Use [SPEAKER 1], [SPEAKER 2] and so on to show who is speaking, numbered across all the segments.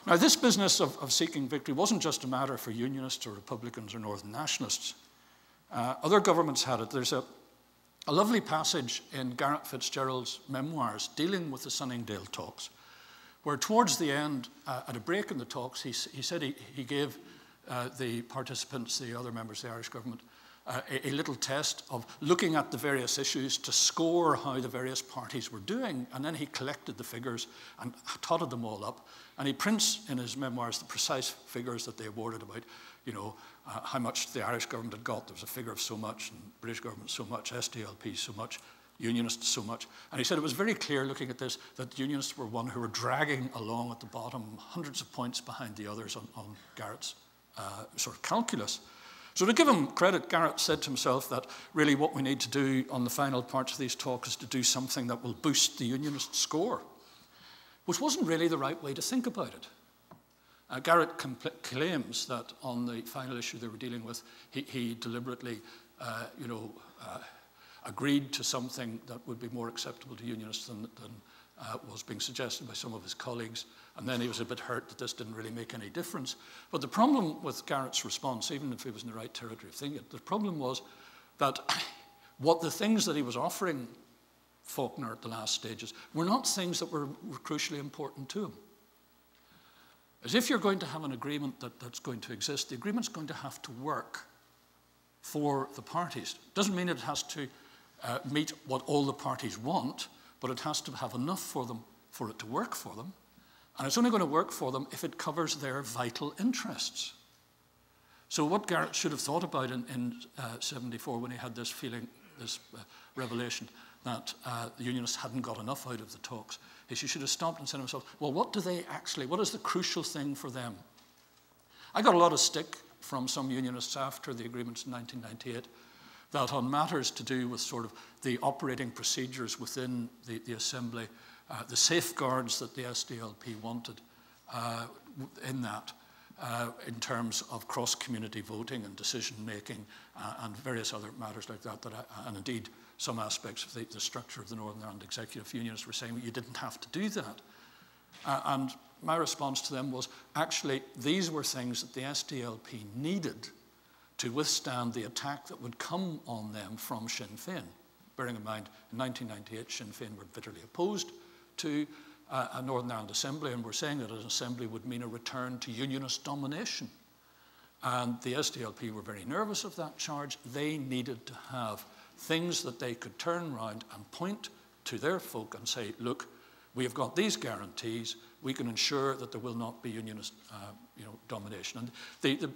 [SPEAKER 1] Now, this business of seeking victory wasn't just a matter for Unionists or Republicans or Northern Nationalists. Other governments had it. There's a lovely passage in Garrett Fitzgerald's memoirs dealing with the Sunningdale talks, where towards the end, at a break in the talks, he said he gave the participants, the other members of the Irish government, a little test of looking at the various issues to score how the various parties were doing, and then he collected the figures and totted them all up, and he prints in his memoirs the precise figures that they awarded about, how much the Irish government had got. There was a figure of so much, and British government so much, SDLP so much, Unionists so much. And he said it was very clear looking at this that the Unionists were one who were dragging along at the bottom, hundreds of points behind the others on Garrett's sort of calculus. So to give him credit, Garrett said to himself that really what we need to do on the final parts of these talks is to do something that will boost the Unionist score, which wasn't really the right way to think about it. Garrett claims that on the final issue they were dealing with, he deliberately, agreed to something that would be more acceptable to Unionists than was being suggested by some of his colleagues, and then he was a bit hurt that this didn't really make any difference. But the problem with Garrett's response, even if he was in the right territory of thinking it, the problem was that what the things that he was offering Faulkner at the last stages were not things that were crucially important to him. As if you're going to have an agreement that's going to exist, the agreement's going to have to work for the parties. It doesn't mean it has to meet what all the parties want, but it has to have enough for them for it to work for them. And it's only going to work for them if it covers their vital interests. So what Garrett should have thought about in 74 when he had this feeling, this revelation that the Unionists hadn't got enough out of the talks, is he should have stopped and said to himself, well, what is the crucial thing for them? I got a lot of stick from some Unionists after the agreements in 1998 that on matters to do with sort of the operating procedures within the Assembly, the safeguards that the SDLP wanted in that, in terms of cross-community voting and decision-making and various other matters like that, and indeed some aspects of the structure of the Northern Ireland Executive Unionists were saying, well, you didn't have to do that. And my response to them was, actually, these were things that the SDLP needed to withstand the attack that would come on them from Sinn Féin. Bearing in mind, in 1998, Sinn Féin were bitterly opposed to a Northern Ireland Assembly, and were saying that an assembly would mean a return to Unionist domination. And the SDLP were very nervous of that charge. They needed to have things that they could turn around and point to their folk and say, look, we have got these guarantees, we can ensure that there will not be Unionist domination. And the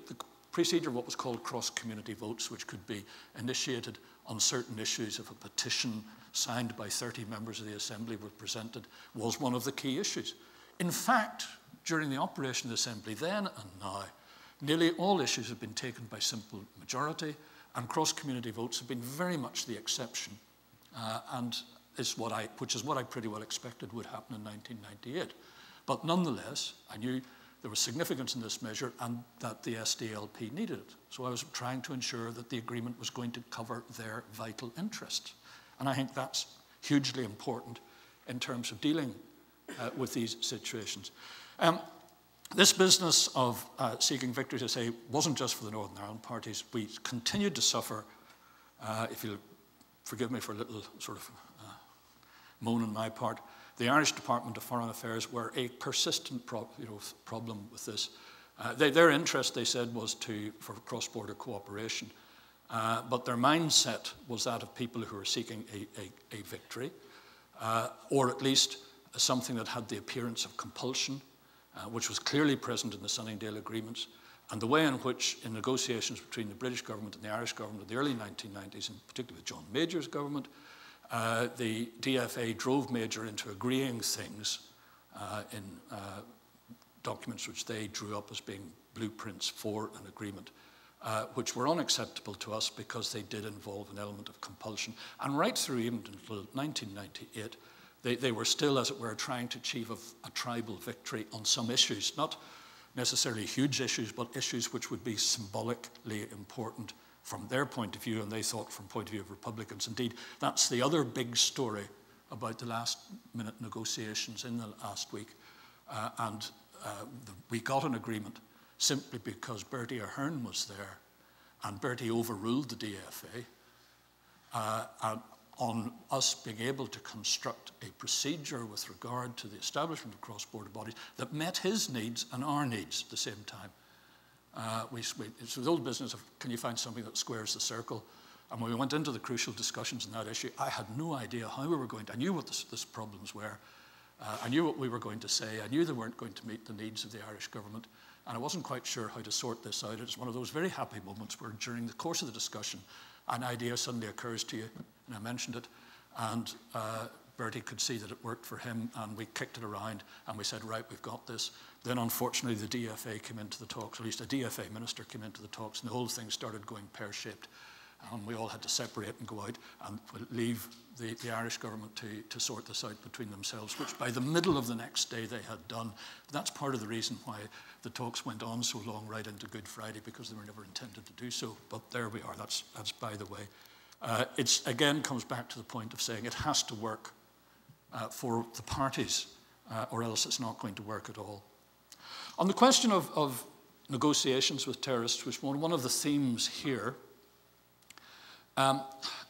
[SPEAKER 1] procedure, what was called cross-community votes, which could be initiated on certain issues if a petition signed by 30 members of the Assembly were presented, was one of the key issues. In fact, during the operation of the Assembly then and now, nearly all issues have been taken by simple majority, and cross-community votes have been very much the exception, which is what I pretty well expected would happen in 1998. But nonetheless, I knew there was significance in this measure and that the SDLP needed it. So I was trying to ensure that the agreement was going to cover their vital interests. And I think that's hugely important in terms of dealing with these situations. This business of seeking victory, to say, wasn't just for the Northern Ireland parties. We continued to suffer, if you'll forgive me for a little sort of moan on my part, the Irish Department of Foreign Affairs were a persistent problem with this. Their interest, they said, was for cross-border cooperation, but their mindset was that of people who were seeking a victory, or at least something that had the appearance of compulsion, which was clearly present in the Sunningdale agreements, and the way in which, in negotiations between the British government and the Irish government in the early 1990s, and particularly with John Major's government, the DFA drove Major into agreeing things in documents which they drew up as being blueprints for an agreement, which were unacceptable to us because they did involve an element of compulsion. And right through even until 1998, they were still, as it were, trying to achieve a tribal victory on some issues, not necessarily huge issues, but issues which would be symbolically important from their point of view, and they thought from the point of view of Republicans. Indeed, that's the other big story about the last-minute negotiations in the last week. And we got an agreement simply because Bertie Ahern was there, and Bertie overruled the DFA on us being able to construct a procedure with regard to the establishment of cross-border bodies that met his needs and our needs at the same time. It's the old business of, can you find something that squares the circle? And when we went into the crucial discussions on that issue, I had no idea how we were going to, I knew what the problems were, I knew what we were going to say, I knew they weren't going to meet the needs of the Irish government, and I wasn't quite sure how to sort this out. It's one of those very happy moments where during the course of the discussion, an idea suddenly occurs to you, and I mentioned it, and Bertie could see that it worked for him, and we kicked it around, and we said, right, we've got this. Then, unfortunately, the DFA came into the talks, or at least a DFA minister came into the talks, and the whole thing started going pear-shaped. And we all had to separate and go out and leave the Irish government to sort this out between themselves, which by the middle of the next day they had done. That's part of the reason why the talks went on so long right into Good Friday, because they were never intended to do so. But there we are, that's by the way. It again comes back to the point of saying it has to work for the parties, or else it's not going to work at all. On the question of negotiations with terrorists, which was one of the themes here,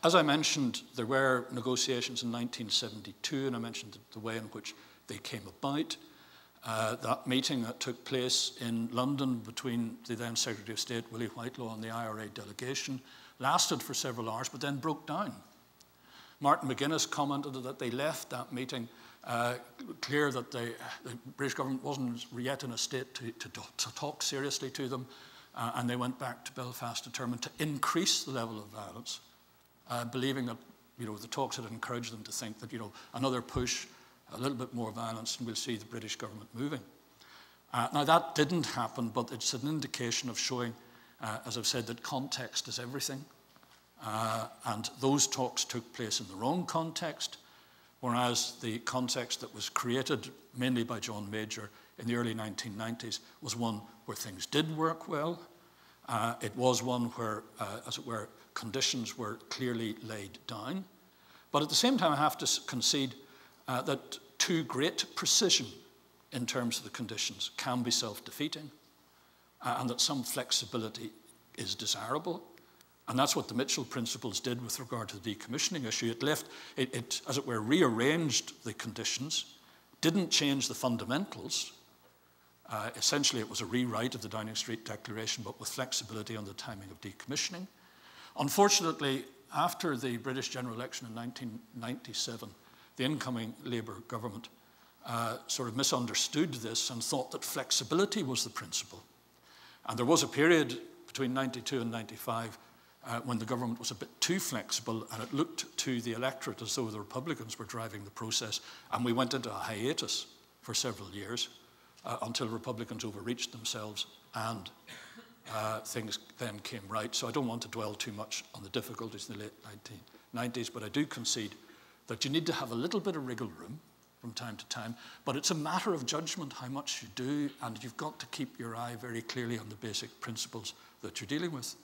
[SPEAKER 1] as I mentioned, there were negotiations in 1972, and I mentioned the way in which they came about. That meeting that took place in London between the then Secretary of State, Willie Whitelaw, and the IRA delegation lasted for several hours, but then broke down. Martin McGuinness commented that they left that meeting clear that the British government wasn't yet in a state to talk seriously to them, and they went back to Belfast determined to increase the level of violence, believing that the talks had encouraged them to think that another push, a little bit more violence, and we'll see the British government moving. Now that didn't happen, but it's an indication of showing, as I've said, that context is everything. And those talks took place in the wrong context, whereas the context that was created mainly by John Major in the early 1990s was one where things did work well. It was one where, as it were, conditions were clearly laid down. But at the same time, I have to concede that too great precision in terms of the conditions can be self-defeating, and that some flexibility is desirable. And that's what the Mitchell principles did with regard to the decommissioning issue. It, as it were, rearranged the conditions, didn't change the fundamentals. Essentially, it was a rewrite of the Downing Street Declaration, but with flexibility on the timing of decommissioning. Unfortunately, after the British general election in 1997, the incoming Labour government sort of misunderstood this and thought that flexibility was the principle. And there was a period between 92 and 95 when the government was a bit too flexible, and it looked to the electorate as though the Republicans were driving the process, and we went into a hiatus for several years until Republicans overreached themselves and things then came right. So I don't want to dwell too much on the difficulties in the late 1990s, but I do concede that you need to have a little bit of wriggle room from time to time, but it's a matter of judgment how much you do, and you've got to keep your eye very clearly on the basic principles that you're dealing with.